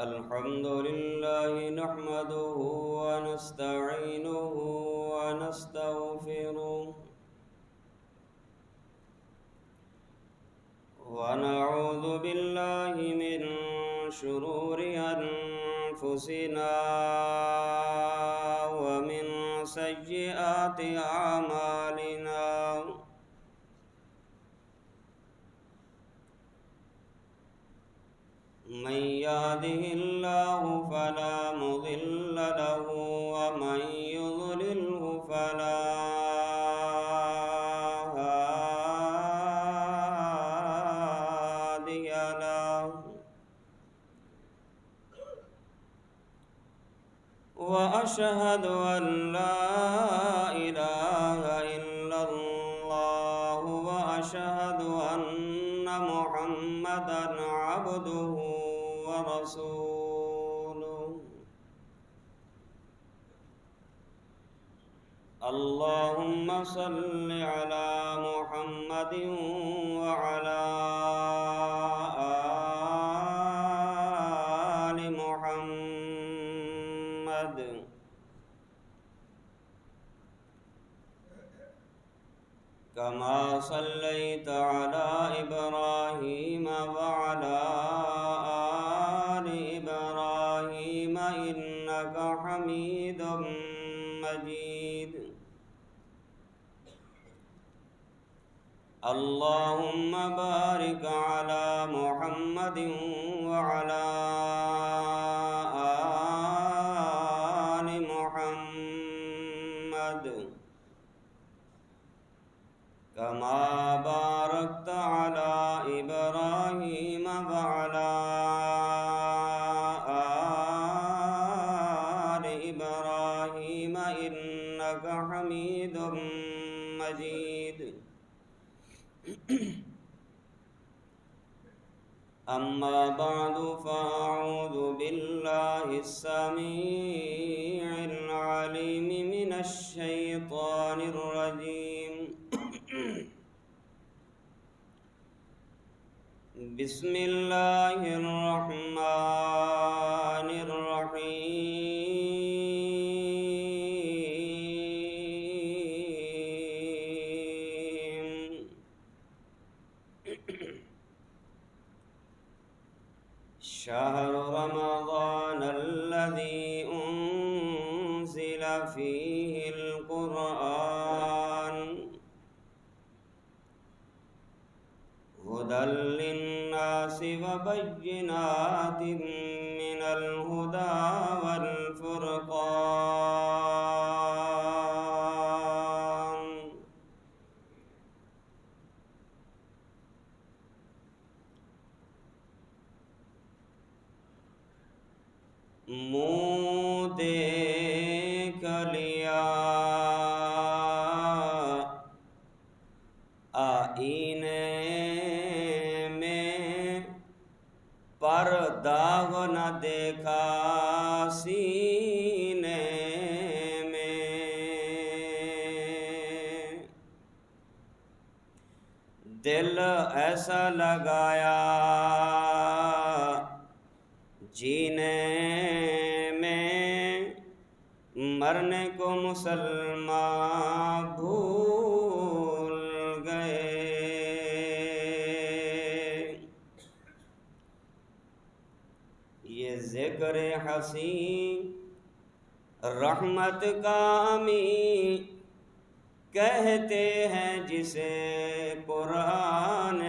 الحمد لله نحمده ونستعينه ونستغفره ونعوذ بالله من شرور أنفسنا ومن سيئات أعمالنا من يهده الله فلا مضل له ومن يضلله فلا هادي له وأشهد أن لا إله إلا الله وأشهد أن محمدا عبده ورسوله اللهم صل على محمد وعلى آل محمد كما صليت على إبراهيم وعلى آل إبراهيم إنك حميد مجيد اللهم بارك على محمد وعلى آل محمد كما باركت على إبراهيم وعلى آل إبراهيم إنك حميد مجيد أما بعد فأعوذ بالله السميع العليم من الشيطان الرجيم بسم الله الرحمن الرحيم شهر رمضان الذي أنزل فيه القرآن هدى للناس وبينات من الهدى والفرقان منہ دیکھ لیا آئینے میں پر داغ نہ دیکھا سینے میں دل ایسا لگایا جینے میں مرنے کو مسلمان بھول گئے یہ ذکر حسین رحمت کا امین کہتے ہیں جسے قرآن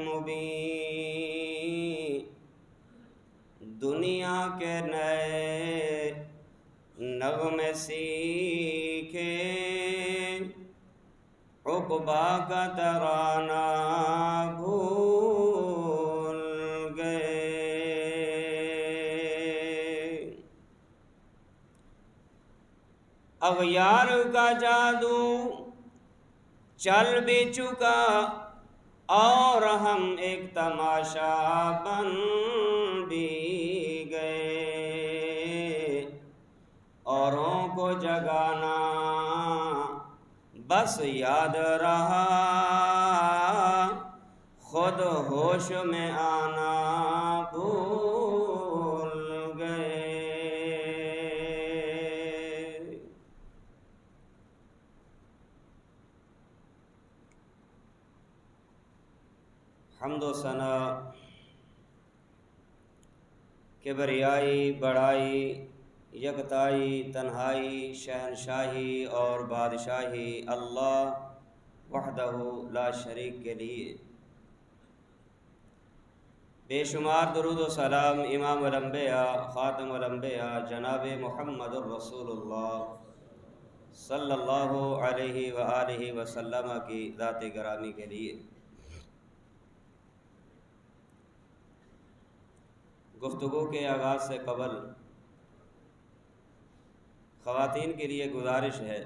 مبین دنیا کے نئے نغمے سیکھے عقبہ کا ترانہ بھول گئے اغیار کا جادو چل بھی چکا اور ہم ایک تماشا بن بھی گئے اوروں کو جگانا بس یاد رہا خود ہوش میں آنا بھول حمد و ثنا، کبریائی، بڑائی، یکتائی، تنہائی، شہنشاہی اور بادشاہی اللہ وحدہ لا شریک کے لیے۔ بے شمار درود و سلام امام الانبیاء خاتم الانبیاء جناب محمد الرسول اللہ صلی اللہ علیہ وآلہ وسلم کی ذات گرامی کے لیے۔ گفتگو کے آغاز سے قبل خواتین کے لیے گزارش ہے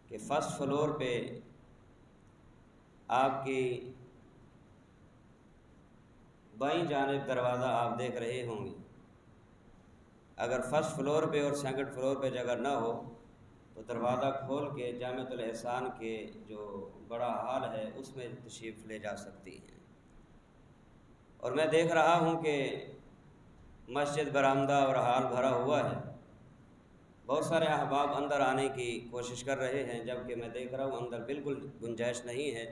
کہ فرسٹ فلور پہ آپ کی بائیں جانب دروازہ آپ دیکھ رہے ہوں گے۔ اگر فرسٹ فلور پہ اور سیکنڈ فلور پہ جگہ نہ ہو تو دروازہ کھول کے جامعۃ الاحسان کے جو بڑا ہال ہے اس میں تشریف لے جا سکتی ہیں۔ اور میں دیکھ رہا ہوں کہ مسجد برآمدہ اور ہال بھرا ہوا ہے، بہت سارے احباب اندر آنے کی کوشش کر رہے ہیں، جبکہ میں دیکھ رہا ہوں اندر بالکل گنجائش نہیں ہے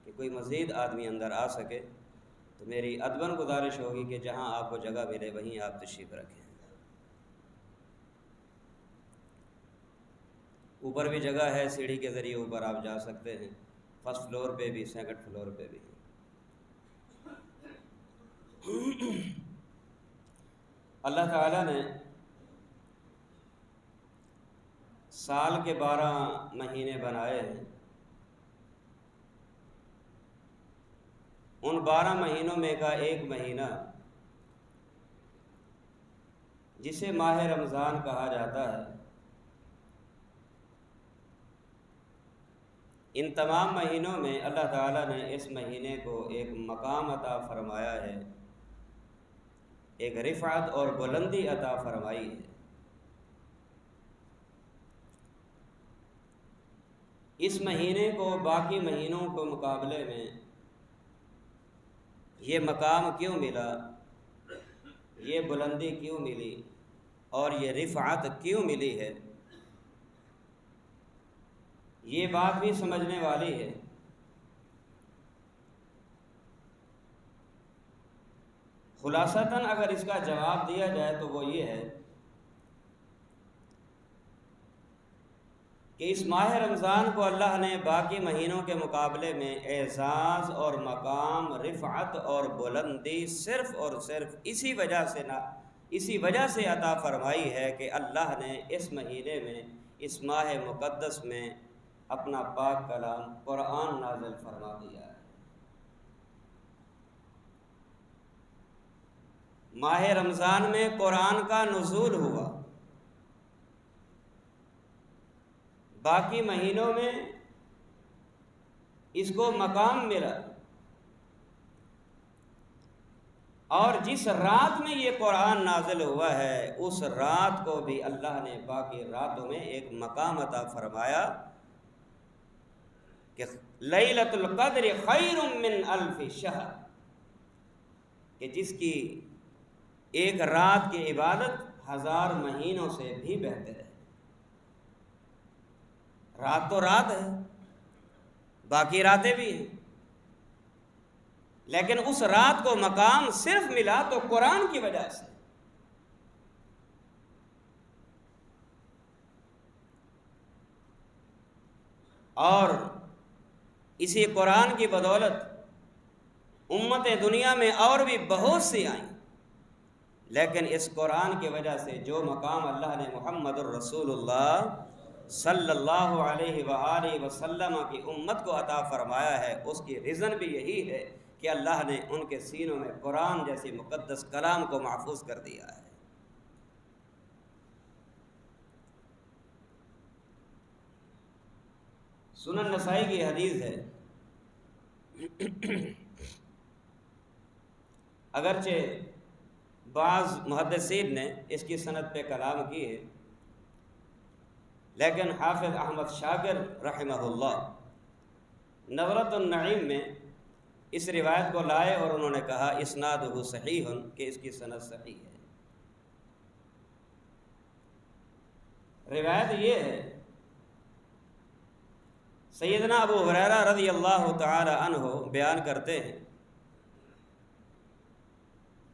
کہ کوئی مزید آدمی اندر آ سکے۔ تو میری ادباً گزارش ہوگی کہ جہاں آپ کو جگہ ملے وہیں آپ تشریف رکھیں۔ اوپر بھی جگہ ہے، سیڑھی کے ذریعے اوپر آپ جا سکتے ہیں، فرسٹ فلور پہ بھی سیکنڈ فلور پہ بھی۔ اللہ تعالیٰ نے سال کے 12 مہینے بنائے ہیں۔ ان 12 مہینوں میں کا ایک مہینہ جسے ماہ رمضان کہا جاتا ہے، ان تمام مہینوں میں اللہ تعالیٰ نے اس مہینے کو ایک مقام عطا فرمایا ہے، ایک رفعت اور بلندی عطا فرمائی ہے۔ اس مہینے کو باقی مہینوں کے مقابلے میں یہ مقام کیوں ملا، یہ بلندی کیوں ملی اور یہ رفعت کیوں ملی ہے، یہ بات بھی سمجھنے والی ہے۔ خلاصتاً اگر اس کا جواب دیا جائے تو وہ یہ ہے کہ اس ماہ رمضان کو اللہ نے باقی مہینوں کے مقابلے میں اعزاز اور مقام، رفعت اور بلندی صرف اور صرف اسی وجہ سے عطا فرمائی ہے کہ اللہ نے اس مہینے میں، اس ماہ مقدس میں اپنا پاک کلام قرآن نازل فرما دیا ہے۔ ماہ رمضان میں قرآن کا نزول ہوا، باقی مہینوں میں اس کو مقام ملا، اور جس رات میں یہ قرآن نازل ہوا ہے اس رات کو بھی اللہ نے باقی راتوں میں ایک مقام عطا فرمایا کہ لیلۃ القدر خیر من الف شہر، کہ جس کی ایک رات کی عبادت 1000 مہینوں سے بھی بہتر ہے۔ رات تو رات ہے، باقی راتیں بھی ہیں، لیکن اس رات کو مقام صرف ملا تو قرآن کی وجہ سے۔ اور اسی قرآن کی بدولت امتیں دنیا میں اور بھی بہت سی آئیں، لیکن اس قرآن کی وجہ سے جو مقام اللہ نے محمد الرسول اللہ صلی اللہ علیہ وآلہ وسلم کی امت کو عطا فرمایا ہے، اس کی ریزن بھی یہی ہے کہ اللہ نے ان کے سینوں میں قرآن جیسی مقدس کلام کو محفوظ کر دیا ہے۔ سنن نسائی کی حدیث ہے، اگرچہ بعض محدثین نے اس کی سند پہ کلام کی ہے، لیکن حافظ احمد شاکر رحمہ اللہ نظرۃ النعیم میں اس روایت کو لائے اور انہوں نے کہا اسنادہ صحیح، کہ اس کی سند صحیح ہے۔ روایت یہ ہے سیدنا ابو ہریرہ رضی اللہ تعالی عنہ بیان کرتے ہیں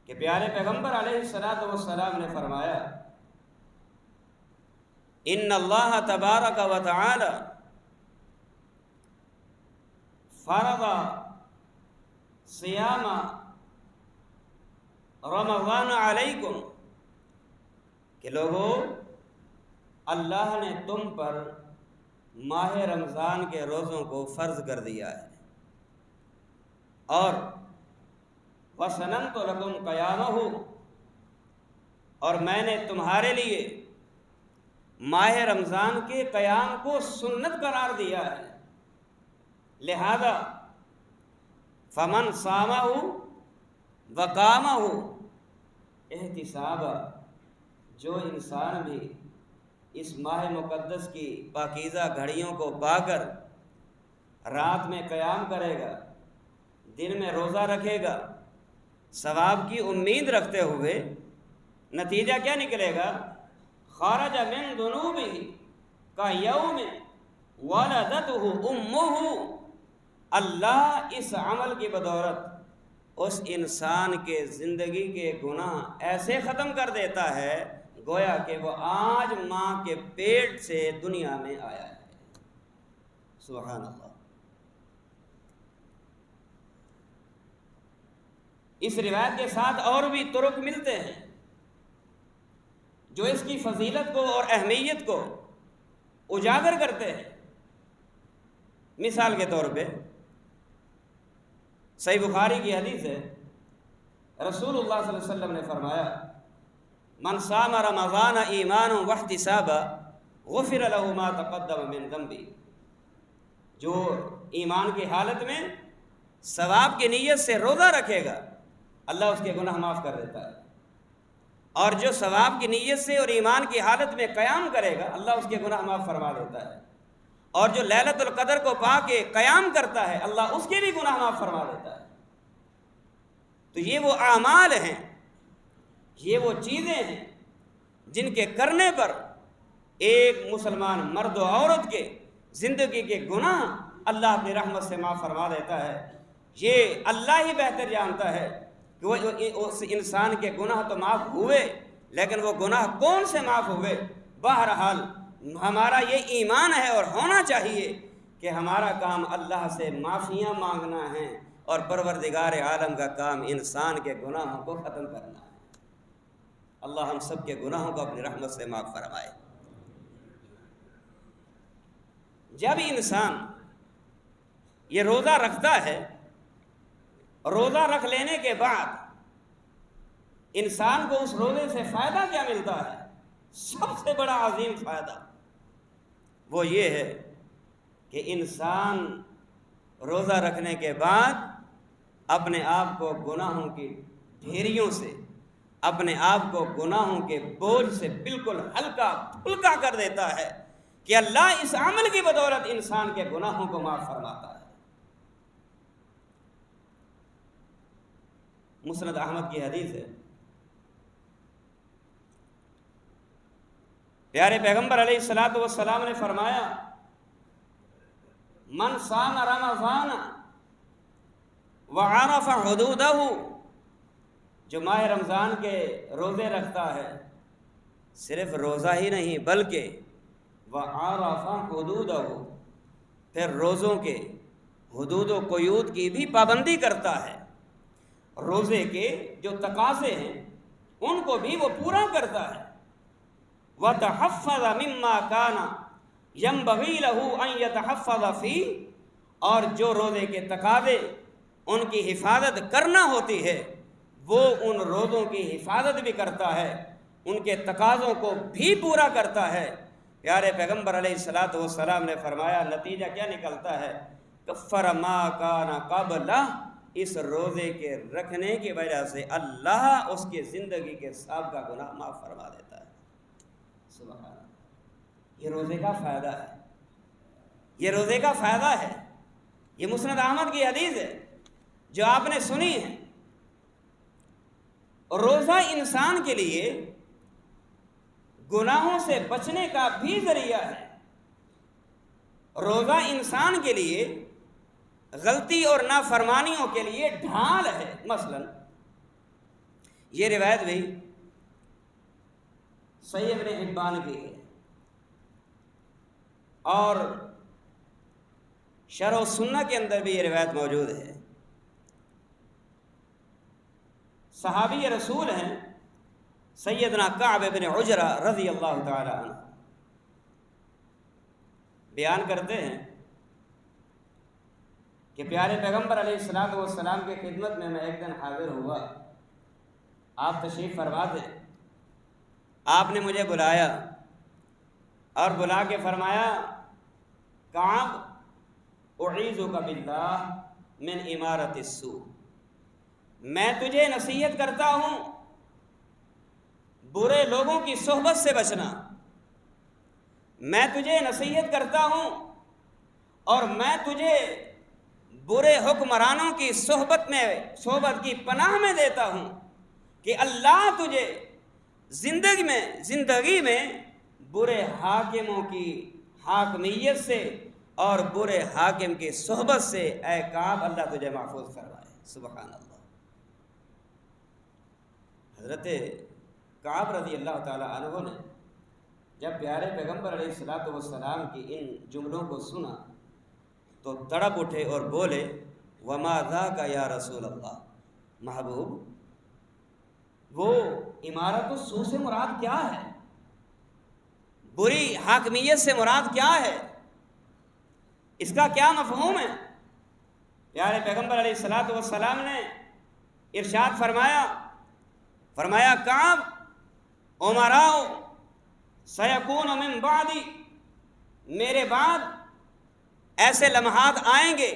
کہ پیارے پیغمبر علیہ الصلوۃ والسلام نے فرمایا ان اللہ تبارک و تعالی فرض صیام رمضان علیکم کہ لوگو اللہ نے تم پر ماہ رمضان کے روزوں کو فرض کر دیا ہے اور وَسَنَنْتُ لَكُمْ قِيَامَهُ اور میں نے تمہارے لیے ماہ رمضان کے قیام کو سنت قرار دیا ہے، لہذا فَمَنْ صَامَهُ وَقَامَهُ احتسابا جو انسان بھی اس ماہ مقدس کی پاکیزہ گھڑیوں کو پا کر رات میں قیام کرے گا، دن میں روزہ رکھے گا، ثواب کی امید رکھتے ہوئے، نتیجہ کیا نکلے گا؟ خرج من ذنوبہ کیوم ولدتہ امہ، اللہ اس عمل کی بدولت اس انسان کے زندگی کے گناہ ایسے ختم کر دیتا ہے گویا کہ وہ آج ماں کے پیٹ سے دنیا میں آیا ہے۔ سبحان اللہ۔ اس روایت کے ساتھ اور بھی طرق ملتے ہیں جو اس کی فضیلت کو اور اہمیت کو اجاگر کرتے ہیں۔ مثال کے طور پہ صحیح بخاری کی حدیث ہے، رسول اللہ صلی اللہ علیہ وسلم نے فرمایا من صام رمضان ایمانا واحتسابا غفر له ما تقدم من ذنبه، جو ایمان کی حالت میں ثواب کی نیت سے روزہ رکھے گا اللہ اس کے گناہ معاف کر دیتا ہے، اور جو ثواب کی نیت سے اور ایمان کی حالت میں قیام کرے گا اللہ اس کے گناہ معاف فرما دیتا ہے، اور جو لیلۃ القدر کو پا کے قیام کرتا ہے اللہ اس کے بھی گناہ معاف فرما دیتا ہے۔ تو یہ وہ اعمال ہیں، یہ وہ چیزیں ہیں جن کے کرنے پر ایک مسلمان مرد و عورت کے زندگی کے گناہ اللہ اپنی رحمت سے معاف فرما دیتا ہے۔ یہ اللہ ہی بہتر جانتا ہے کہ وہ اس انسان کے گناہ تو معاف ہوئے، لیکن وہ گناہ کون سے معاف ہوئے؟ بہرحال ہمارا یہ ایمان ہے اور ہونا چاہیے کہ ہمارا کام اللہ سے معافیاں مانگنا ہے اور پروردگار عالم کا کام انسان کے گناہوں کو ختم کرنا ہے۔ اللہ ہم سب کے گناہوں کو اپنی رحمت سے معاف فرمائے۔ جب انسان یہ روزہ رکھتا ہے، روزہ رکھ لینے کے بعد انسان کو اس روزے سے فائدہ کیا ملتا ہے؟ سب سے بڑا عظیم فائدہ وہ یہ ہے کہ انسان روزہ رکھنے کے بعد اپنے آپ کو گناہوں کی ڈھیریوں سے، اپنے آپ کو گناہوں کے بوجھ سے بالکل ہلکا پھلکا کر دیتا ہے کہ اللہ اس عمل کی بدولت انسان کے گناہوں کو معاف فرماتا ہے۔ مسند احمد کی حدیث ہے، پیارے پیغمبر علیہ الصلوۃ والسلام نے فرمایا من صام رمضان وعرف حدودہ، جو ماہ رمضان کے روزے رکھتا ہے، صرف روزہ ہی نہیں بلکہ وعرف حدودہ، پھر روزوں کے حدود و قیود کی بھی پابندی کرتا ہے، روزے کے جو تقاضے ہیں ان کو بھی وہ پورا کرتا ہے۔ وَتَحَفَّظَ مِمَّا كَانَ يَنبَغِي لَهُ أَن يَتَحَفَّظَ فِيهِ، اور جو روزے کے تقاضے ان کی حفاظت کرنا ہوتی ہے وہ ان روزوں کی حفاظت بھی کرتا ہے، ان کے تقاضوں کو بھی پورا کرتا ہے۔ پیارے پیغمبر علیہ الصلوۃ والسلام نے فرمایا نتیجہ کیا نکلتا ہے؟ کفر ما کان قبلہ، اس روزے کے رکھنے کی وجہ سے اللہ اس کے زندگی کے سابقہ گناہ معاف فرما دیتا ہے۔ سبحان اللہ، یہ روزے کا فائدہ ہے، یہ روزے کا فائدہ ہے۔ یہ مسند احمد کی حدیث ہے جو آپ نے سنی ہے۔ روزہ انسان کے لیے گناہوں سے بچنے کا بھی ذریعہ ہے، روزہ انسان کے لیے غلطی اور نافرمانیوں کے لیے ڈھال ہے۔ مثلا یہ روایت بھی صحیح ابن حبان کی ہے اور شرح السنہ کے اندر بھی یہ روایت موجود ہے۔ صحابی رسول ہیں سیدنا کعب بن عجرہ رضی اللہ تعالی عنہ، بیان کرتے ہیں کہ پیارے پیغمبر علیہ الصلوۃ والسلام کی خدمت میں ایک دن حاضر ہوا، آپ تشریف فرما تھے، آپ نے مجھے بلایا اور بلا کے فرمایا کعب اعیذک باللہ من امارۃ السوء، میں تجھے نصیحت کرتا ہوں برے لوگوں کی صحبت سے بچنا، میں تجھے نصیحت کرتا ہوں اور میں تجھے برے حکمرانوں کی صحبت کی پناہ میں دیتا ہوں کہ اللہ تجھے زندگی میں برے حاکموں کی حاکمیت سے اور برے حاکم کی صحبت سے اے کعب اللہ تجھے محفوظ کروائے۔ سبحان اللہ۔ حضرت کعب رضی اللہ تعالی عنہ نے جب پیارے پیغمبر علیہ الصلوۃ والسلام کی ان جملوں کو سنا تو تڑپ اٹھے اور بولے وما ذاک یا رسول اللہ، محبوب وہ امارت السوء سے مراد کیا ہے، بری حاکمیت سے مراد کیا ہے، اس کا کیا مفہوم ہے؟ پیارے پیغمبر علیہ الصلوۃ والسلام نے ارشاد فرمایا کعب امراء سیکون من بعدی، میرے بعد ایسے لمحات آئیں گے،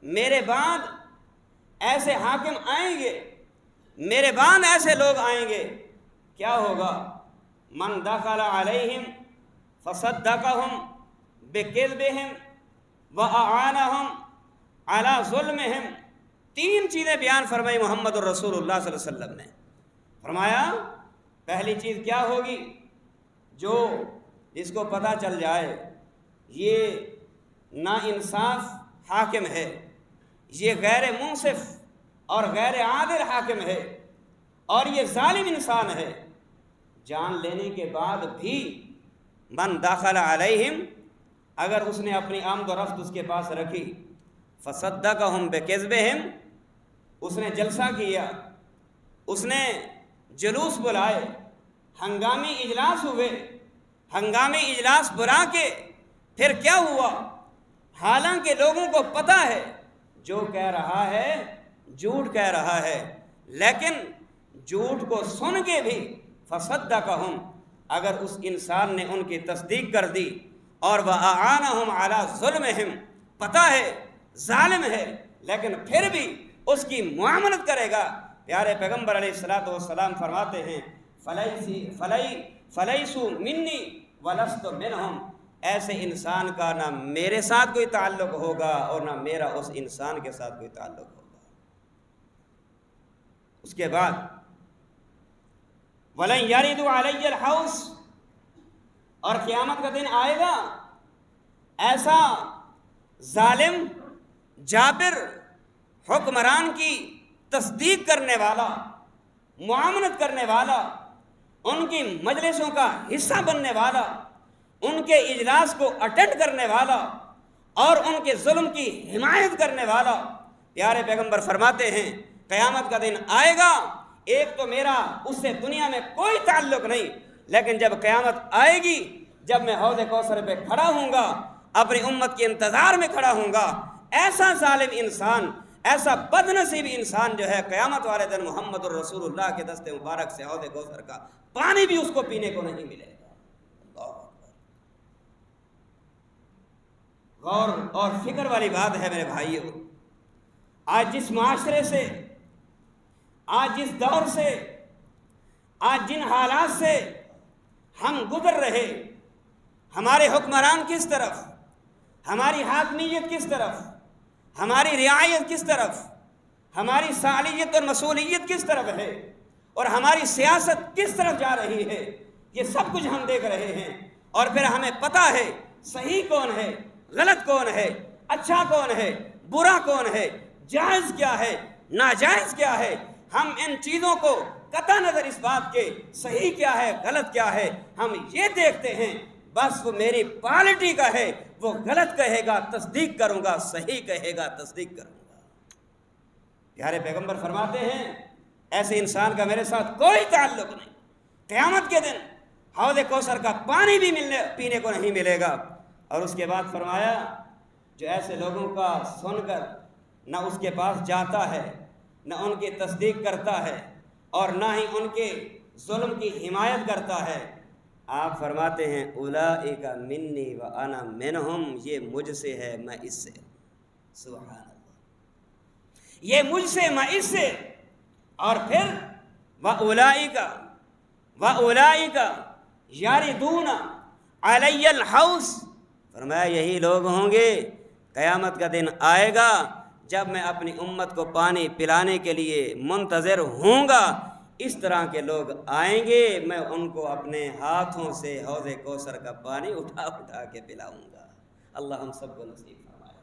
میرے بعد ایسے حاکم آئیں گے، میرے بعد ایسے لوگ آئیں گے، کیا ہوگا؟ من دخل علیہم فصدقہم بکذبہم واعانہم علی ظلمہم۔ تین چیزیں بیان فرمائی محمد الرسول اللہ صلی اللہ علیہ وسلم نے۔ فرمایا پہلی چیز کیا ہوگی؟ جو جس کو پتہ چل جائے یہ ناانصاف حاکم ہے، یہ غیر منصف اور غیر عادل حاکم ہے اور یہ ظالم انسان ہے، جان لینے کے بعد بھی من داخل علیہم، اگر اس نے اپنی آمد و رفت اس کے پاس رکھی، فصدقہم بکذبہم، اس نے جلسہ کیا، اس نے جلوس بلائے، ہنگامی اجلاس ہوئے، ہنگامی اجلاس بلا کے پھر کیا ہوا؟ حالانکہ لوگوں کو پتہ ہے جو کہہ رہا ہے جھوٹ کہہ رہا ہے، لیکن جھوٹ کو سن کے بھی فصدقہم، اگر اس انسان نے ان کی تصدیق کر دی اور وَأَعَانَهُمْ عَلَىٰ ظُلْمِهِمْ، پتہ ہے ظالم ہے لیکن پھر بھی اس کی معاملت کرے گا۔ پیارے پیغمبر علیہ الصلوۃ والسلام فرماتے ہیں فَلَيْسُوا مِنِّي وَلَسْتُ مِنْهُمْ، ایسے انسان کا نہ میرے ساتھ کوئی تعلق ہوگا اور نہ میرا اس انسان کے ساتھ کوئی تعلق ہوگا۔ اس کے بعد وَلَنْ يَرِدُ عَلَيَّ الْحَوْض، اور قیامت کا دن آئے گا ایسا ظالم جابر حکمران کی تصدیق کرنے والا، معاملت کرنے والا، ان کی مجلسوں کا حصہ بننے والا، ان کے اجلاس کو اٹینڈ کرنے والا اور ان کے ظلم کی حمایت کرنے والا۔ پیارے پیغمبر فرماتے ہیں قیامت کا دن آئے گا، ایک تو میرا اس سے دنیا میں کوئی تعلق نہیں، لیکن جب قیامت آئے گی، جب میں حوض کوثر پہ کھڑا ہوں گا، اپنی امت کے انتظار میں کھڑا ہوں گا، ایسا ظالم انسان، ایسا بد نصیب انسان جو ہے قیامت والے دن محمد الرسول اللہ کے دست مبارک سے حوض کوثر کا پانی بھی اس کو پینے کو نہیں ملے گا۔ غور اور فکر والی بات ہے میرے بھائیو، آج جس معاشرے سے، آج جس دور سے، آج جن حالات سے ہم گزر رہے، ہمارے حکمران کس طرف، ہماری حاکمیت کس طرف، ہماری رعایت کس طرف، ہماری صالحیت اور مسئولیت کس طرف ہے اور ہماری سیاست کس طرف جا رہی ہے، یہ سب کچھ ہم دیکھ رہے ہیں، اور پھر ہمیں پتہ ہے صحیح کون ہے غلط کون ہے، اچھا کون ہے، برا کون ہے، جائز کیا ہے، ناجائز کیا ہے، ہم ان چیزوں کو قطع نظر اس بات کے صحیح کیا ہے غلط کیا ہے ہم یہ دیکھتے ہیں، بس وہ میری پارٹی کا ہے، وہ غلط کہے گا تصدیق کروں گا، صحیح کہے گا تصدیق کروں گا۔ پیارے پیغمبر فرماتے ہیں ایسے انسان کا میرے ساتھ کوئی تعلق نہیں، قیامت کے دن حوض کوثر کا پانی بھی پینے کو نہیں ملے گا۔ اور اس کے بعد فرمایا جو ایسے لوگوں کا سن کر نہ اس کے پاس جاتا ہے، نہ ان کی تصدیق کرتا ہے، اور نہ ہی ان کے ظلم کی حمایت کرتا ہے، آپ فرماتے ہیں اولئک منی وانا منہم، یہ مجھ سے ہے میں اس سے۔ سبحان اللہ، یہ مجھ سے میں اس سے۔ اور پھر واولئک یردون علی الحوض، فرمایا یہی لوگ ہوں گے، قیامت کا دن آئے گا جب میں اپنی امت کو پانی پلانے کے لیے منتظر ہوں گا، اس طرح کے لوگ آئیں گے، میں ان کو اپنے ہاتھوں سے حوض کوثر کا پانی اٹھا اٹھا کے پلاؤں گا۔ اللہ ہم سب کو نصیب فرمائے۔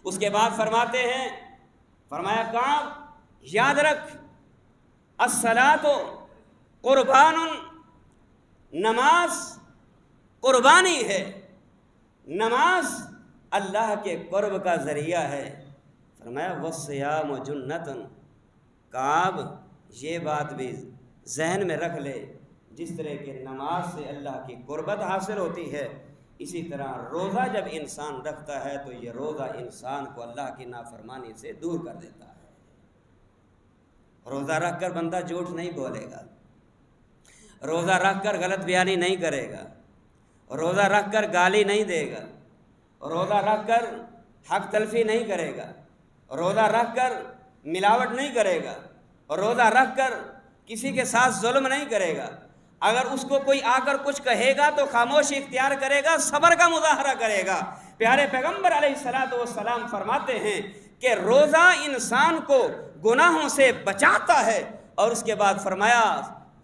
اس کے بعد فرماتے ہیں، فرمایا کعب یاد رکھ الصلاۃ قربان، نماز قربانی ہے، نماز اللہ کے قرب کا ذریعہ ہے۔ فرمایا والصیام جنۃ، کعب یہ بات بھی ذہن میں رکھ لے، جس طرح کہ نماز سے اللہ کی قربت حاصل ہوتی ہے، اسی طرح روزہ جب انسان رکھتا ہے تو یہ روزہ انسان کو اللہ کی نافرمانی سے دور کر دیتا ہے۔ روزہ رکھ کر بندہ جھوٹ نہیں بولے گا، روزہ رکھ کر غلط بیانی نہیں کرے گا، روزہ رکھ کر گالی نہیں دے گا، روزہ رکھ کر حق تلفی نہیں کرے گا، روزہ رکھ کر ملاوٹ نہیں کرے گا، روزہ رکھ کر کسی کے ساتھ ظلم نہیں کرے گا۔ اگر اس کو کوئی آ کر کچھ کہے گا تو خاموشی اختیار کرے گا، صبر کا مظاہرہ کرے گا۔ پیارے پیغمبر علیہ الصلوۃ والسلام فرماتے ہیں کہ روزہ انسان کو گناہوں سے بچاتا ہے۔ اور اس کے بعد فرمایا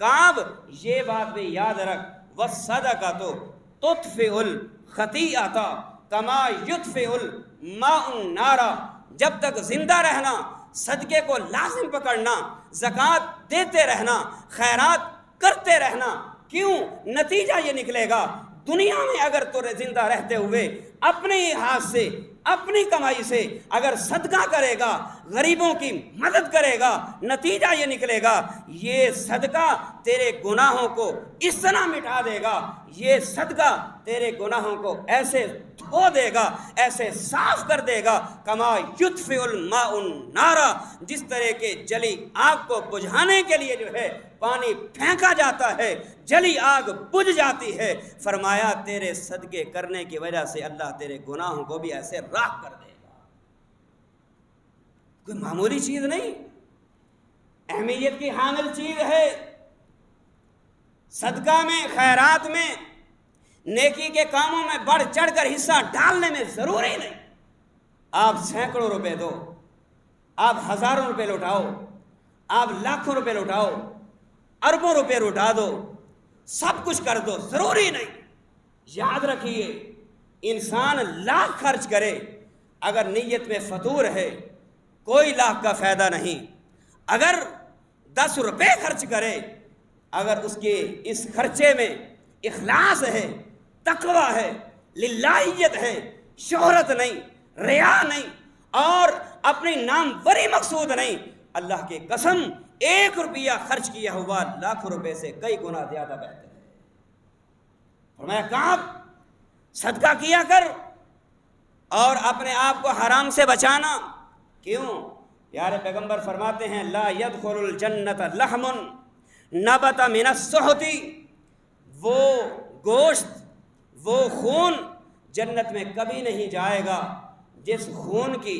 کعب یہ بات بھی یاد رکھ والصدقۃ تطفئ الخطیئۃ کما یطفئ الماء النار، جب تک زندہ رہنا صدقے کو لازم پکڑنا، زکوٰۃ دیتے رہنا، خیرات کرتے رہنا۔ کیوں؟ نتیجہ یہ نکلے گا دنیا میں اگر تو زندہ رہتے ہوئے اپنے ہی ہاتھ سے اپنی کمائی سے اگر صدقہ کرے گا، غریبوں کی مدد کرے گا، نتیجہ یہ نکلے گا یہ صدقہ تیرے گناہوں کو اس طرح مٹا دے گا، یہ صدقہ تیرے گناہوں کو ایسے دھو دے گا، ایسے صاف کر دے گا کما یطفئ الماء النار، جس طرح کے جلی آگ کو بجھانے کے لیے جو ہے پانی پھینکا جاتا ہے، جلی آگ بجھ جاتی ہے۔ فرمایا تیرے صدقے کرنے کی وجہ سے اللہ تیرے گناہوں کو بھی ایسے راکھ کر دے گا۔ کوئی معمولی چیز نہیں، اہمیت کی حامل چیز ہے۔ صدقہ میں، خیرات میں، نیکی کے کاموں میں بڑھ چڑھ کر حصہ ڈالنے میں ضروری نہیں آپ سینکڑوں روپے دو، آپ ہزاروں روپے لوٹاؤ، آپ لاکھوں روپے لوٹاؤ، اربوں روپے لوٹا دو، سب کچھ کر دو، ضروری نہیں۔ یاد رکھیے انسان لاکھ خرچ کرے، اگر نیت میں فطور ہے کوئی لاکھ کا فائدہ نہیں۔ اگر 10 روپے خرچ کرے، اگر اس کے اس خرچے میں اخلاص ہے، تقویٰ ہے، للہیت ہے، شہرت نہیں، ریا نہیں، اور اپنی ناموری مقصود نہیں، اللہ کی قسم 1 روپیہ خرچ کیا ہوا لاکھ روپے سے کئی گنا زیادہ بہتر ہے۔ فرمایا کعب صدقہ کیا کر اور اپنے آپ کو حرام سے بچانا۔ کیوں؟ پیارے پیغمبر فرماتے ہیں لا يدخل الجنت لحم نبت من السحت، وہ گوشت، وہ خون جنت میں کبھی نہیں جائے گا جس خون کی،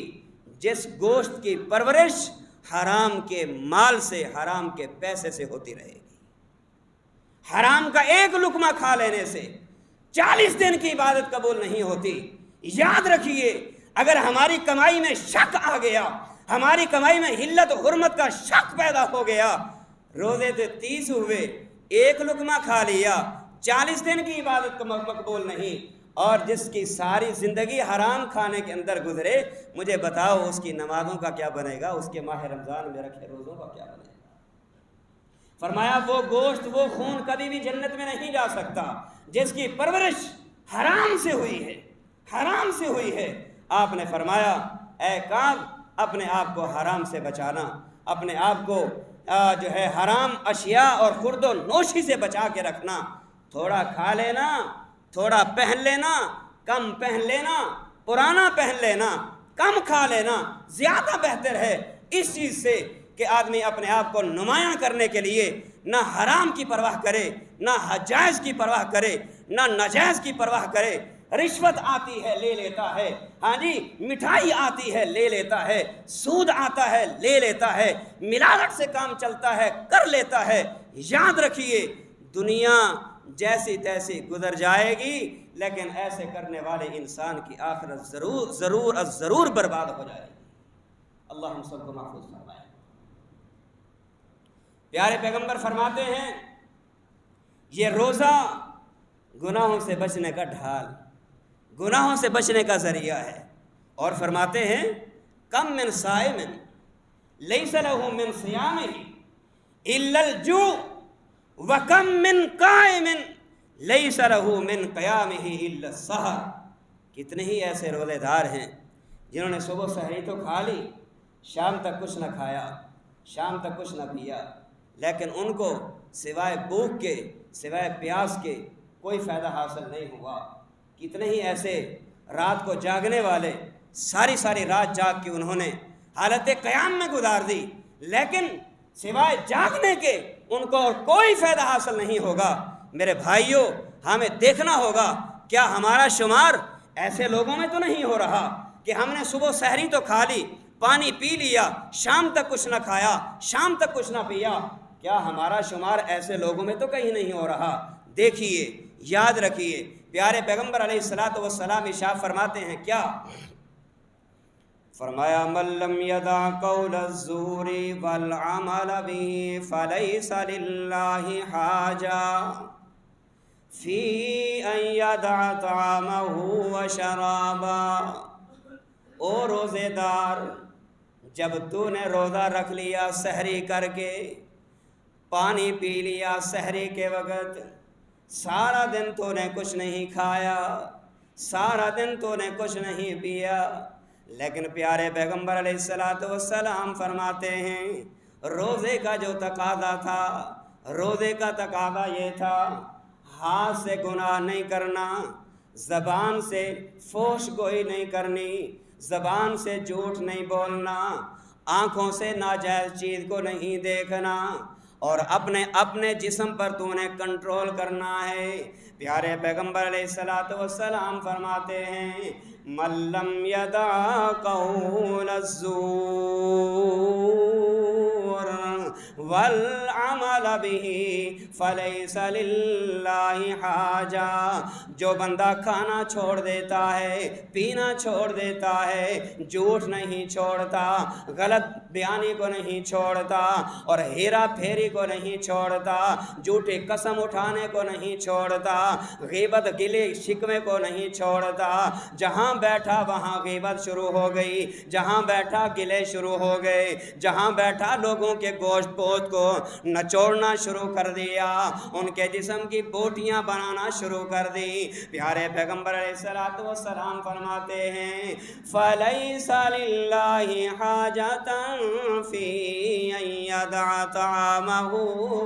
جس گوشت کی پرورش حرام کے مال سے، حرام کے پیسے سے ہوتی رہے گی۔ حرام کا ایک لقمہ کھا لینے سے 40 دن کی عبادت قبول نہیں ہوتی۔ یاد رکھیے اگر ہماری کمائی میں شک آ گیا، ہماری کمائی میں حلت و حرمت کا شک پیدا ہو گیا، روزے تو 30 ہوئے، ایک لقمہ کھا لیا، 40 دن کی عبادت مقبول نہیں، اور جس کی ساری زندگی حرام کھانے کے اندر گزرے، مجھے بتاؤ اس کی نمازوں کا کیا بنے گا، اس کے ماہ رمضان میں رکھے روزوں کا کیا بنے گا؟ فرمایا وہ گوشت، وہ خون کبھی بھی جنت میں نہیں جا سکتا جس کی پرورش حرام سے ہوئی ہے، حرام سے ہوئی ہے۔ آپ نے فرمایا اے کعب، اپنے آپ کو حرام سے بچانا، اپنے آپ کو جو ہے حرام اشیاء اور خورد و نوشی سے بچا کے رکھنا۔ تھوڑا کھا لینا، تھوڑا پہن لینا، کم پہن لینا، پرانا پہن لینا، کم کھا لینا زیادہ بہتر ہے اس چیز سے کہ آدمی اپنے آپ کو نمایاں کرنے کے لیے نہ حرام کی پرواہ کرے، نہ جائز کی پرواہ کرے، نہ ناجائز کی پرواہ کرے۔ رشوت آتی ہے لے لیتا ہے، ہاں جی، مٹھائی آتی ہے لے لیتا ہے، سود آتا ہے لے لیتا ہے، ملاوٹ سے کام چلتا ہے کر لیتا ہے۔ یاد رکھیے دنیا جیسی تیسی گزر جائے گی، لیکن ایسے کرنے والے انسان کی آخرت ضرور برباد ہو جائے گی۔ اللہ ہم سب کو محفوظ فرمائے۔ پیارے پیغمبر فرماتے ہیں یہ روزہ گناہوں سے بچنے کا ڈھال، گناہوں سے بچنے کا ذریعہ ہے، اور فرماتے ہیں کم من صائم لیس لہ من صیامہ الا الجوع وکم من قائم لیس لہ من قیامہ الا السحر۔ کتنے ہی ایسے روزے دار ہیں جنہوں نے صبح سحری تو کھا لی، شام تک کچھ نہ کھایا، شام تک کچھ نہ پیا، لیکن ان کو سوائے بھوک کے، سوائے پیاس کے کوئی فائدہ حاصل نہیں ہوا۔ کتنے ہی ایسے رات کو جاگنے والے، ساری رات جاگ کے انہوں نے حالت قیام میں گزار دی، لیکن سوائے جاگنے کے ان کو اور کوئی فائدہ حاصل نہیں ہوگا۔ میرے بھائیوں، ہمیں دیکھنا ہوگا کیا ہمارا شمار ایسے لوگوں میں تو نہیں ہو رہا کہ ہم نے صبح سحری تو کھا لی، پانی پی لیا، شام تک کچھ نہ کھایا، شام تک کچھ نہ پیا؟ کیا ہمارا شمار ایسے لوگوں میں تو کہیں نہیں ہو رہا؟ دیکھیے، یاد رکھیے، پیارے پیغمبر علیہ الصلاۃ والسلام ارشاد فرماتے ہیں کیا؟ فرمایا من لم یدع قول الزور والعمل به فلیس للہ حاجہ فی ان یدع طعامہ وشرابہ۔ او روزے دار، جب تو نے روزہ رکھ لیا سحری کر کے، پانی پی لیا سحری کے وقت، سارا دن تو نے کچھ نہیں کھایا، سارا دن تو نے کچھ نہیں پیا، لیکن پیارے پیغمبر علیہ الصلاۃ والسلام فرماتے ہیں روزے کا جو تقاضا تھا، روزے کا تقاضا یہ تھا ہاتھ سے گناہ نہیں کرنا، زبان سے فحش گوئی نہیں کرنی، زبان سے جھوٹ نہیں بولنا، آنکھوں سے ناجائز چیز کو نہیں دیکھنا، اور اپنے جسم پر تو نے کنٹرول کرنا ہے۔ پیارے پیغمبر علیہ الصلاۃ والسلام فرماتے ہیں من لم یدع قول الزور والعمل به فلیس للہ حاجہ۔ جو بندہ کھانا چھوڑ دیتا ہے، پینا چھوڑ دیتا ہے، جھوٹ نہیں چھوڑتا، غلط بیانی کو نہیں چھوڑتا، اور ہیرا پھیری کو نہیں چھوڑتا، جھوٹی قسم اٹھانے کو نہیں چھوڑتا، غیبت گلے شکوے کو نہیں چھوڑتا، جہاں بیٹھا وہاں غیبت شروع ہو گئی، جہاں بیٹھا گلے شروع ہو گئے، جہاں بیٹھا لوگوں کے گوشت پوست کو نچوڑنا شروع کر دیا، ان کے جسم کی بوٹیاں بنانا شروع کر دی۔ پیارے پیغمبر علیہ الصلوۃ والسلام فرماتے ہیں فَلَيْسَ لِلَّهِ حَاجَةً فِي أَن يَدَعَ طَعَامَهُ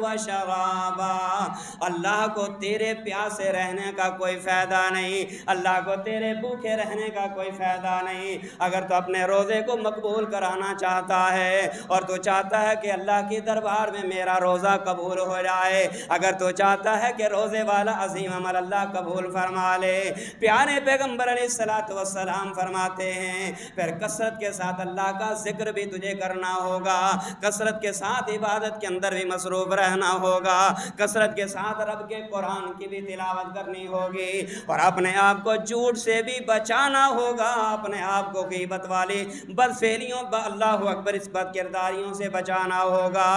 وَشَرَابَهُ۔ اللہ کو تیرے پیاسے رہنے کا کوئی فائدہ نہیں، اللہ کو تیرے بھوکے رہنے کا کوئی فائدہ نہیں۔ اگر تو اپنے روزے کو مقبول کرانا چاہتا ہے اور تو چاہتا ہے کہ اللہ کے دربار میں میرا روزہ قبول ہو جائے، اگر تو چاہتا ہے کہ روزے والا عظیم عمل اللہ قبول فرما لے، پیارے پیغمبر علیہ الصلوۃ والسلام فرماتے ہیں پھر کثرت کے ساتھ اللہ کا ذکر بھی تجھے کرنا ہوگا، کثرت کے ساتھ عبادت کے اندر بھی مصروف رہنا ہوگا، کثرت کے ساتھ رب کے قرآن کی بھی تلاوت کرنی ہوگی، اور اپنے آپ کو جھوٹ سے بھی بچانا ہوگا، اپنے آپ کو غیبت والی بدفعلیوں اللہ اکبر اس بد کرداریوں سے بچانا ہوگا۔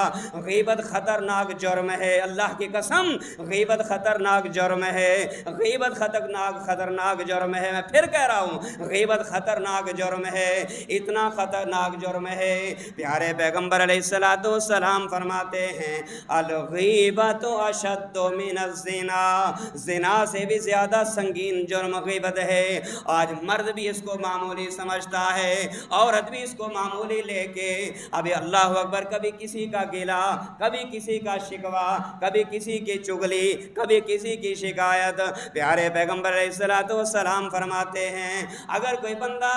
غیبت خطرناک جرم ہے، اللہ کی قسم غیبت خطرناک جرم ہے، غیبت خطرناک جرم ہے، میں پھر کہہ رہا ہوں غیبت خطرناک جرم ہے، اتنا خطرناک جرم ہے پیارے پیغمبر علیہ الصلوۃ والسلام فرماتے ہیں الغیبت اشد من الزنا، زنا سے بھی زیادہ سنگین جرم غیبت ہے۔ آج مرد بھی اس کو معمولی سمجھتا ہے، عورت بھی اس کو معمولی لے کے ابھی اللہ اکبر کبھی کسی کا گلا، کبھی کسی کا شکوہ، کبھی کسی کی چغلی، کبھی کسی کی شکایت۔ پیارے پیغمبر علیہ الصلوۃ والسلام فرماتے ہیں اگر کوئی بندہ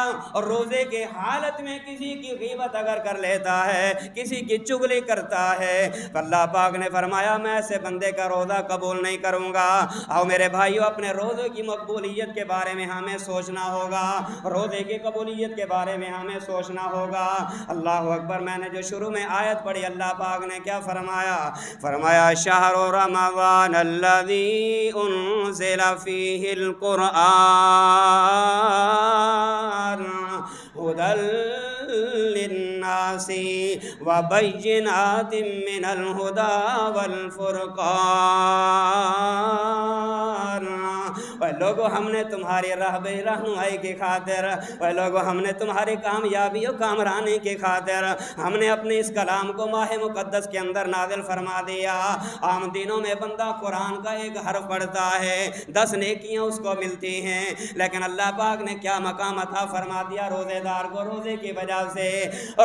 روزے کے حالت میں کسی کی غیبت اگر کر لیتا ہے، کسی کی چغلی کرتا ہے، تو اللہ پاک نے فرمایا میں ایسے بندے کا روزہ قبول نہیں کروں گا۔ اور میرے بھائیو اپنے روزے کی مقبولیت کے بارے میں ہمیں سوچنا ہوگا، روزے کی قبولیت کے بارے میں ہمیں سوچنا ہوگا۔ اللہ اکبر، میں نے جو شروع میں آیت پڑھی اللہ پاک نے کیا فرمایا شہر رمضان الذی انزل فیہ القرآن ہدی للناس وبینات من الہدی والفرقان۔ اے لوگو ہم نے تمہاری رہنمائی کی خاطر، اے لوگو ہم نے تمہاری کامیابی و کامرانی کی خاطر ہم نے اپنے اس کلام کو ماہ مقدس کے اندر نازل فرما دیا۔ عام دنوں میں بندہ قرآن کا ایک حرف پڑھتا ہے 10 نیکیاں اس کو ملتی ہیں، لیکن اللہ پاک نے کیا مقام عطا فرما دیا روزے دار کو روزے کی وجہ سے۔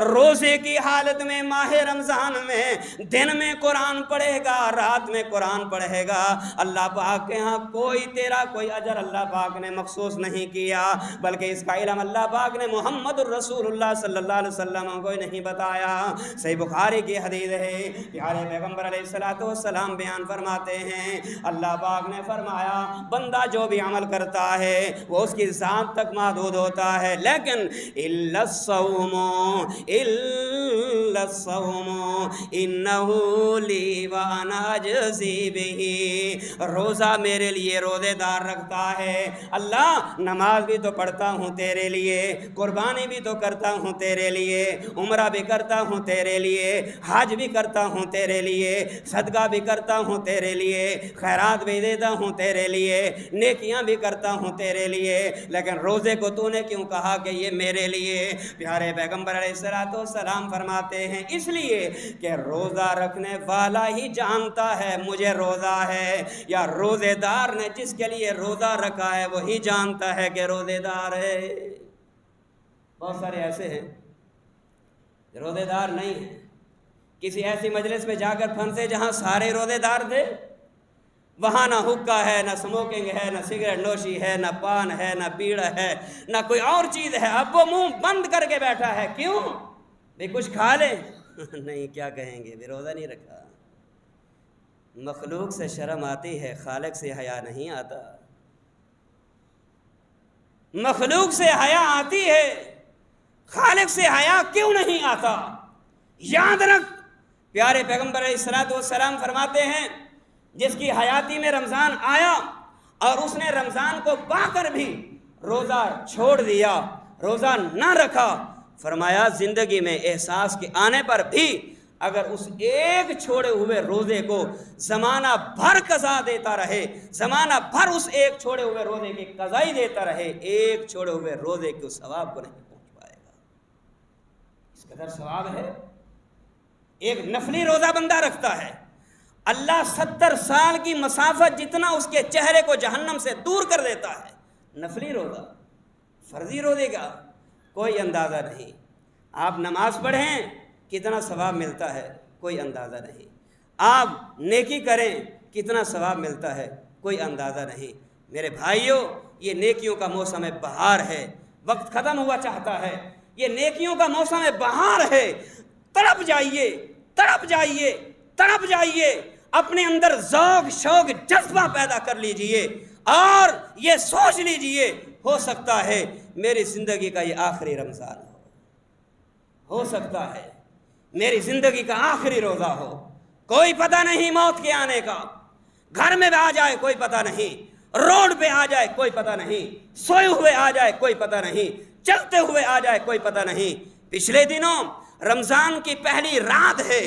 روزے کی حالت میں ماہ رمضان میں دن میں قرآن پڑھے گا، رات میں قرآن پڑھے گا، اللہ پاک کے ہاں کوئی تیرا کوئی اجر اللہ پاک نے مخصوص نہیں کیا، بلکہ اس کا علم اللہ پاک نے محمد الرسول اللہ صلی اللہ علیہ وسلم کو نہیں بتایا۔ صحیح بخاری کی حدیث ہے، پیارے پیغمبر علیہ الصلوۃ والسلام بیان فرماتے ہیں اللہ پاک نے فرمایا بندہ جو بھی عمل کرتا ہے وہ اس کی ذات تک محدود ہوتا ہے، لیکن الا الصوم انہ لی وانا اجزی بہ، روزہ میرے لیے روزے دار رکھتا ہے اللہ، نماز بھی تو پڑھتا ہوں تیرے لیے، قربانی بھی تو کرتا ہوں تیرے لیے، عمرہ بھی کرتا ہوں تیرے لیے، حج بھی کرتا ہوں تیرے لیے، صدقہ بھی کرتا ہوں تیرے لیے، خیرات بھی دیتا ہوں تیرے لیے، نیکیاں بھی کرتا ہوں تیرے لیے، لیکن روزے کو تو نے کیوں کہا کہ یہ میرے لیے؟ پیارے پیغمبر علیہ الصلوۃ والسلام فرماتے ہیں اس لیے کہ روزہ رکھنے والا ہی جانتا ہے مجھے روزہ ہے، یا روزے دار نے جس کے لیے روزہ رکھا ہے وہی جانتا ہے کہ روزے دار ہے۔ بہت سارے ایسے ہیں روزے دار نہیں ہیں، کسی ایسی مجلس میں جا کر پھنسے جہاں سارے روزے دار تھے، وہاں نہ حقہ ہے، نہ سموکنگ ہے، نہ سگریٹ نوشی ہے، نہ پان ہے، نہ بیڑا ہے، نہ کوئی اور چیز ہے، اب وہ منہ بند کر کے بیٹھا ہے، کیوں بھی کچھ کھا لے نہیں، کیا کہیں گے بھی روزہ نہیں رکھا۔ مخلوق سے شرم آتی ہے، خالق سے حیا نہیں آتا، مخلوق سے حیا آتی ہے، خالق سے حیا کیوں نہیں آتا؟ یاد رکھ پیارے پیغمبر علیہ الصلوۃ والسلام فرماتے ہیں جس کی حیاتی میں رمضان آیا اور اس نے رمضان کو پا کر بھی روزہ چھوڑ دیا، روزہ نہ رکھا، فرمایا زندگی میں احساس کے آنے پر بھی اگر اس ایک چھوڑے ہوئے روزے کو زمانہ بھر قضا دیتا رہے، زمانہ بھر اس ایک چھوڑے ہوئے روزے کی قضائی دیتا رہے، ایک چھوڑے ہوئے روزے کے ثواب کو نہیں پہنچ پائے گا۔ اس قدر ثواب ہے۔ ایک نفلی روزہ بندہ رکھتا ہے، اللہ 70 سال کی مسافت جتنا اس کے چہرے کو جہنم سے دور کر دیتا ہے۔ نفلی روزہ، فرضی روزے کا کوئی اندازہ نہیں۔ آپ نماز پڑھیں کتنا ثواب ملتا ہے کوئی اندازہ نہیں، آپ نیکی کریں کتنا ثواب ملتا ہے کوئی اندازہ نہیں۔ میرے بھائیوں، یہ نیکیوں کا موسم بہار ہے، وقت ختم ہوا چاہتا ہے، یہ نیکیوں کا موسم بہار ہے۔ تڑپ جائیے، تڑپ جائیے، تڑپ جائیے، اپنے اندر ذوق شوق جذبہ پیدا کر لیجئے اور یہ سوچ لیجئے ہو سکتا ہے میری زندگی کا یہ آخری رمضان ہو سکتا ہے میری زندگی کا آخری روزہ ہو، کوئی پتہ نہیں موت کے آنے کا، گھر میں آ جائے کوئی پتہ نہیں، روڈ پہ آ جائے کوئی پتہ نہیں، سوئے ہوئے آ جائے کوئی پتہ نہیں، چلتے ہوئے آ جائے کوئی پتہ نہیں۔ پچھلے دنوں رمضان کی پہلی رات ہے،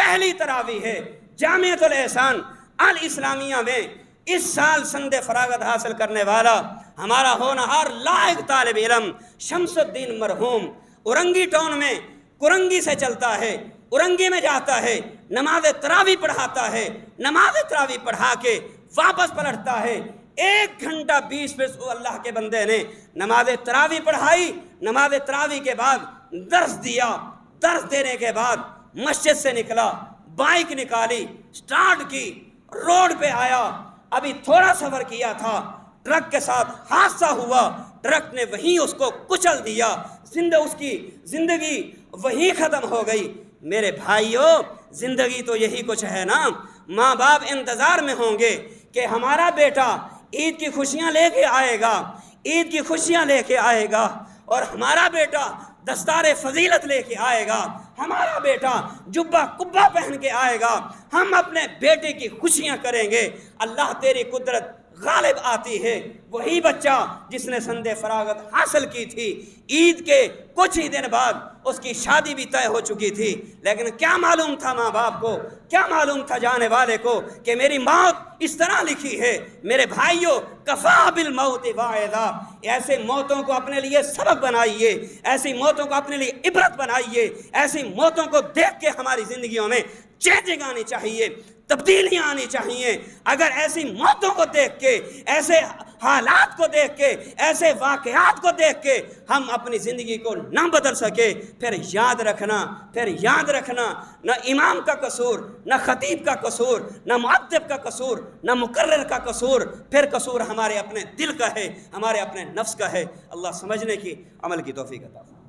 پہلی تراویح ہے جامعۃ الاحسان الاسلامیہ میں اس سال سند فراغت حاصل کرنے والا ہمارا ہونہار لائق طالب علم شمس الدین مرحوم اورنگی ٹاؤن میں کرنگی سے چلتا ہے، اورنگی میں جاتا ہے، نماز تراویح پڑھاتا ہے، نماز تراویح پڑھا کے واپس پلٹتا ہے۔ 1 گھنٹہ 20 منٹ اللہ کے بندے نے نماز تراویح پڑھائی، نماز تراویح کے بعد درس دیا، درس دینے کے بعد مسجد سے نکلا، بائک نکالی، سٹارٹ کی، روڈ پہ آیا، ابھی تھوڑا سفر کیا تھا، ٹرک کے ساتھ حادثہ ہوا، ٹرک نے وہیں اس کو کچل دیا، اس کی زندگی وہیں ختم ہو گئی۔ میرے بھائیوں، زندگی تو یہی کچھ ہے نا، ماں باپ انتظار میں ہوں گے کہ ہمارا بیٹا عید کی خوشیاں لے کے آئے گا، عید کی خوشیاں لے کے آئے گا، اور ہمارا بیٹا دستار فضیلت لے کے آئے گا، ہمارا بیٹا جبہ کبہ پہن کے آئے گا، ہم اپنے بیٹے کی خوشیاں کریں گے۔ اللہ تیری قدرت غالب آتی ہے، وہی بچہ جس نے سند فراغت حاصل کی تھی، عید کے کچھ ہی دن بعد اس کی شادی بھی طے ہو چکی تھی، لیکن کیا معلوم تھا ماں باپ کو، کیا معلوم تھا جانے والے کو کہ میری موت اس طرح لکھی ہے۔ میرے بھائیوں، کفا بالموت واعظا، ایسے موتوں کو اپنے لیے سبق بنائیے، ایسی موتوں کو اپنے لیے عبرت بنائیے، ایسی موتوں کو دیکھ کے ہماری زندگیوں میں چینجنگ آنی چاہیے، تبدیلیاں آنی چاہیے۔ اگر ایسی موتوں کو دیکھ کے، ایسے حالات کو دیکھ کے، ایسے واقعات کو دیکھ کے ہم اپنی زندگی کو نہ بدل سکے، پھر یاد رکھنا نہ امام کا قصور، نہ خطیب کا قصور، نہ مؤدب کا قصور، نہ مقرر کا قصور، پھر قصور ہمارے اپنے دل کا ہے، ہمارے اپنے نفس کا ہے۔ اللہ سمجھنے کی، عمل کی توفیق عطا فرمائے۔